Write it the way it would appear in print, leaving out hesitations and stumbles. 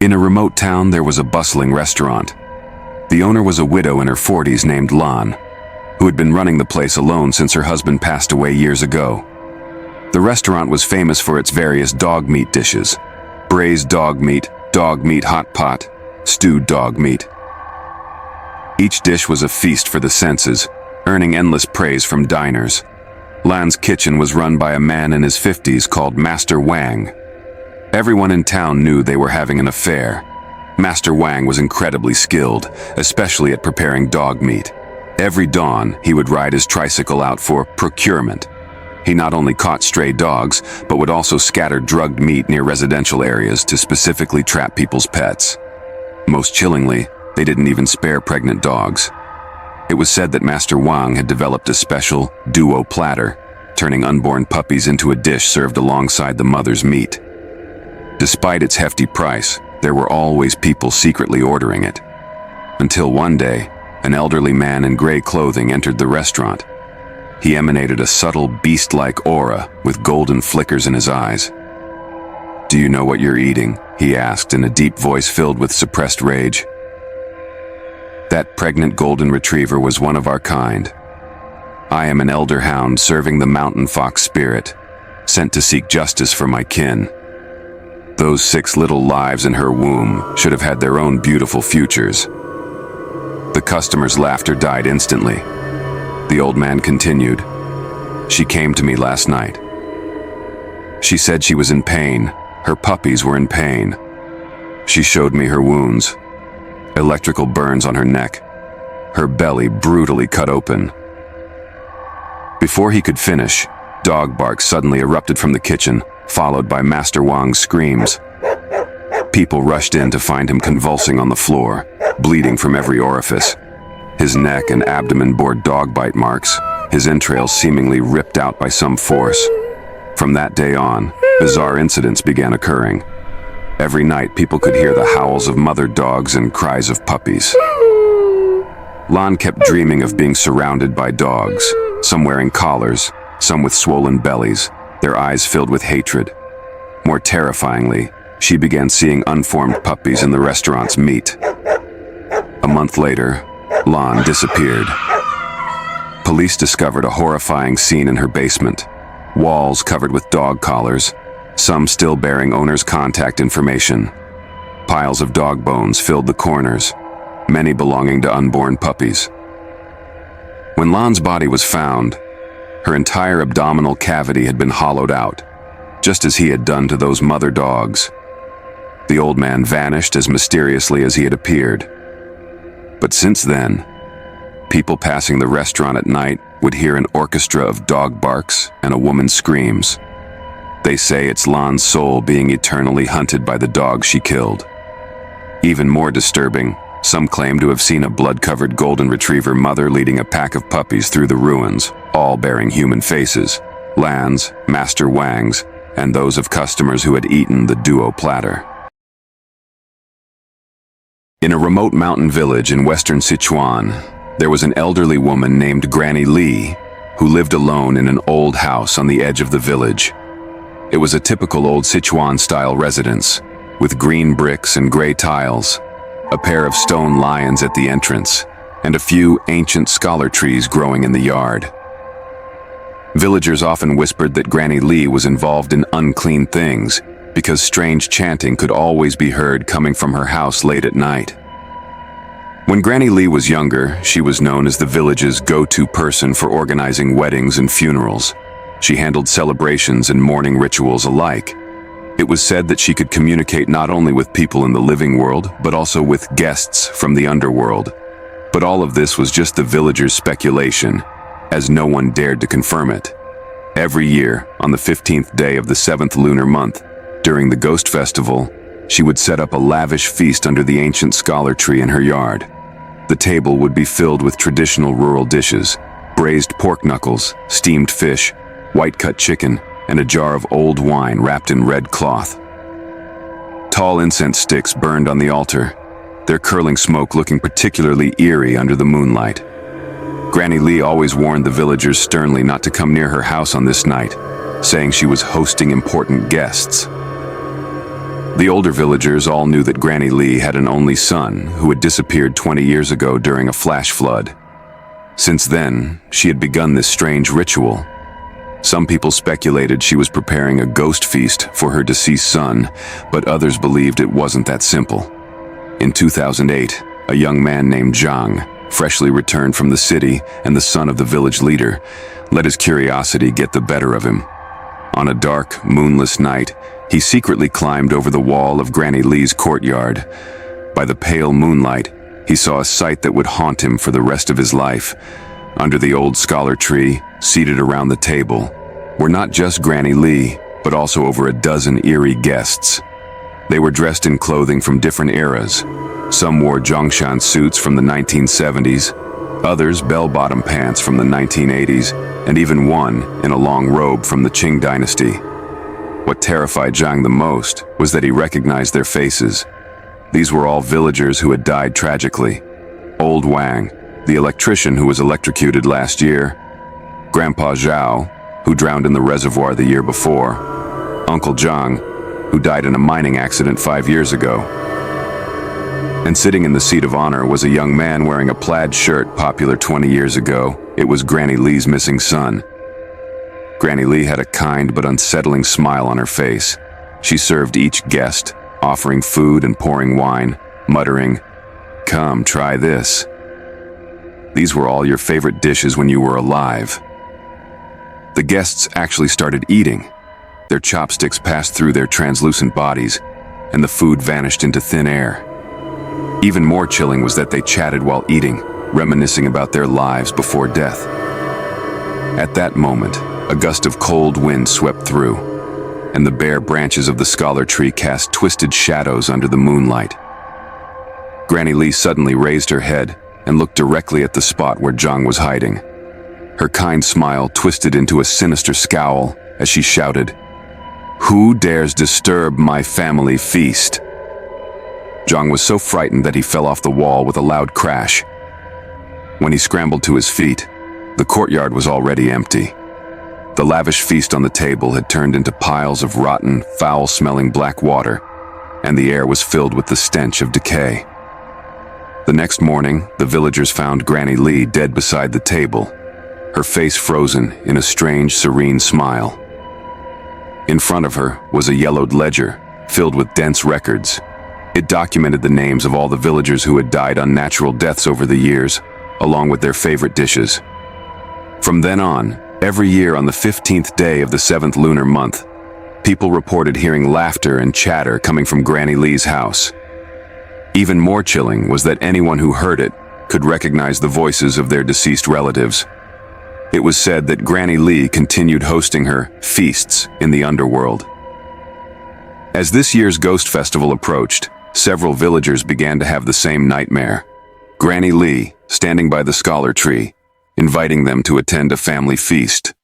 In a remote town, there was a bustling restaurant. The owner was a widow in her 40s named Lan, who had been running the place alone since her husband passed away years ago. The restaurant was famous for its various dog meat dishes: braised dog meat hot pot, stewed dog meat. Each dish was a feast for the senses, earning endless praise from diners. Lan's kitchen was run by a man in his 50s called Master Wang. Everyone in town knew they were having an affair. Master Wang was incredibly skilled, especially at preparing dog meat. Every dawn, he would ride his tricycle out for procurement. He not only caught stray dogs, but would also scatter drugged meat near residential areas to specifically trap people's pets. Most chillingly, they didn't even spare pregnant dogs. It was said that Master Wang had developed a special duo platter, turning unborn puppies into a dish served alongside the mother's meat. Despite its hefty price, there were always people secretly ordering it. Until one day, an elderly man in gray clothing entered the restaurant. He emanated a subtle beast-like aura with golden flickers in his eyes. "Do you know what you're eating?" he asked in a deep voice filled with suppressed rage. "That pregnant golden retriever was one of our kind. I am an elder hound serving the mountain fox spirit, sent to seek justice for my kin. Those 6 little lives in her womb should have had their own beautiful futures." The customer's laughter died instantly. The old man continued, "She came to me last night. She said she was in pain. Her puppies were in pain. She showed me her wounds. Electrical burns on her neck. Her belly brutally cut open." Before he could finish, dog barks suddenly erupted from the kitchen, followed by Master Wang's screams. People rushed in to find him convulsing on the floor, bleeding from every orifice. His neck and abdomen bore dog bite marks, his entrails seemingly ripped out by some force. From that day on, bizarre incidents began occurring. Every night, people could hear the howls of mother dogs and cries of puppies. Lan kept dreaming of being surrounded by dogs, some wearing collars, some with swollen bellies, their eyes filled with hatred. More terrifyingly, she began seeing unformed puppies in the restaurant's meat. A month later, Lan disappeared. Police discovered a horrifying scene in her basement. Walls covered with dog collars, some still bearing owner's contact information. Piles of dog bones filled the corners, many belonging to unborn puppies. When Lan's body was found, her entire abdominal cavity had been hollowed out, just as he had done to those mother dogs. The old man vanished as mysteriously as he had appeared. But since then, people passing the restaurant at night would hear an orchestra of dog barks and a woman's screams. They say it's Lan's soul being eternally hunted by the dogs she killed. Even more disturbing, some claim to have seen a blood-covered golden retriever mother leading a pack of puppies through the ruins, all bearing human faces, Lan's, Master Wang's, and those of customers who had eaten the duo platter. In a remote mountain village in western Sichuan, there was an elderly woman named Granny Li, who lived alone in an old house on the edge of the village. It was a typical old Sichuan-style residence, with green bricks and gray tiles, a pair of stone lions at the entrance, and a few ancient scholar trees growing in the yard. Villagers often whispered that Granny Li was involved in unclean things, because strange chanting could always be heard coming from her house late at night. When Granny Li was younger, she was known as the village's go-to person for organizing weddings and funerals. She handled celebrations and mourning rituals alike. It was said that she could communicate not only with people in the living world, but also with guests from the underworld. But all of this was just the villagers' speculation, as no one dared to confirm it. Every year, on the 15th day of the 7th lunar month, during the Ghost Festival, she would set up a lavish feast under the ancient scholar tree in her yard. The table would be filled with traditional rural dishes: braised pork knuckles, steamed fish, white-cut chicken, and a jar of old wine wrapped in red cloth. Tall incense sticks burned on the altar, their curling smoke looking particularly eerie under the moonlight. Granny Li always warned the villagers sternly not to come near her house on this night, saying she was hosting important guests. The older villagers all knew that Granny Lee had an only son who had disappeared 20 years ago during a flash flood. Since then, she had begun this strange ritual. Some people speculated she was preparing a ghost feast for her deceased son, but others believed it wasn't that simple. In 2008, a young man named Zhang, freshly returned from the city and the son of the village leader, let his curiosity get the better of him. On a dark, moonless night, he secretly climbed over the wall of Granny Lee's courtyard. By the pale moonlight, he saw a sight that would haunt him for the rest of his life. Under the old scholar tree, seated around the table, were not just Granny Lee, but also over a dozen eerie guests. They were dressed in clothing from different eras. Some wore Zhongshan suits from the 1970s, others bell-bottom pants from the 1980s, and even one in a long robe from the Qing dynasty. What terrified Zhang the most was that he recognized their faces. These were all villagers who had died tragically. Old Wang, the electrician who was electrocuted last year, Grandpa Zhao, who drowned in the reservoir the year before, Uncle Zhang, who died in a mining accident 5 years ago. And sitting in the seat of honor was a young man wearing a plaid shirt popular 20 years ago. It was Granny Lee's missing son. Granny Lee had a kind but unsettling smile on her face. She served each guest, offering food and pouring wine, muttering, "Come, try this. These were all your favorite dishes when you were alive." The guests actually started eating. Their chopsticks passed through their translucent bodies, and the food vanished into thin air. Even more chilling was that they chatted while eating, reminiscing about their lives before death. At that moment, a gust of cold wind swept through, and the bare branches of the scholar tree cast twisted shadows under the moonlight. Granny Lee suddenly raised her head and looked directly at the spot where Zhang was hiding. Her kind smile twisted into a sinister scowl as she shouted, "Who dares disturb my family feast?" Zhang was so frightened that he fell off the wall with a loud crash. When he scrambled to his feet, the courtyard was already empty. The lavish feast on the table had turned into piles of rotten, foul-smelling black water, and the air was filled with the stench of decay. The next morning, the villagers found Granny Lee dead beside the table, her face frozen in a strange, serene smile. In front of her was a yellowed ledger filled with dense records. It documented the names of all the villagers who had died unnatural deaths over the years, along with their favorite dishes. From then on, every year on the 15th day of the 7th lunar month, people reported hearing laughter and chatter coming from Granny Lee's house. Even more chilling was that anyone who heard it could recognize the voices of their deceased relatives. It was said that Granny Lee continued hosting her feasts in the underworld. As this year's Ghost Festival approached, several villagers began to have the same nightmare. Granny Lee, standing by the scholar tree, inviting them to attend a family feast.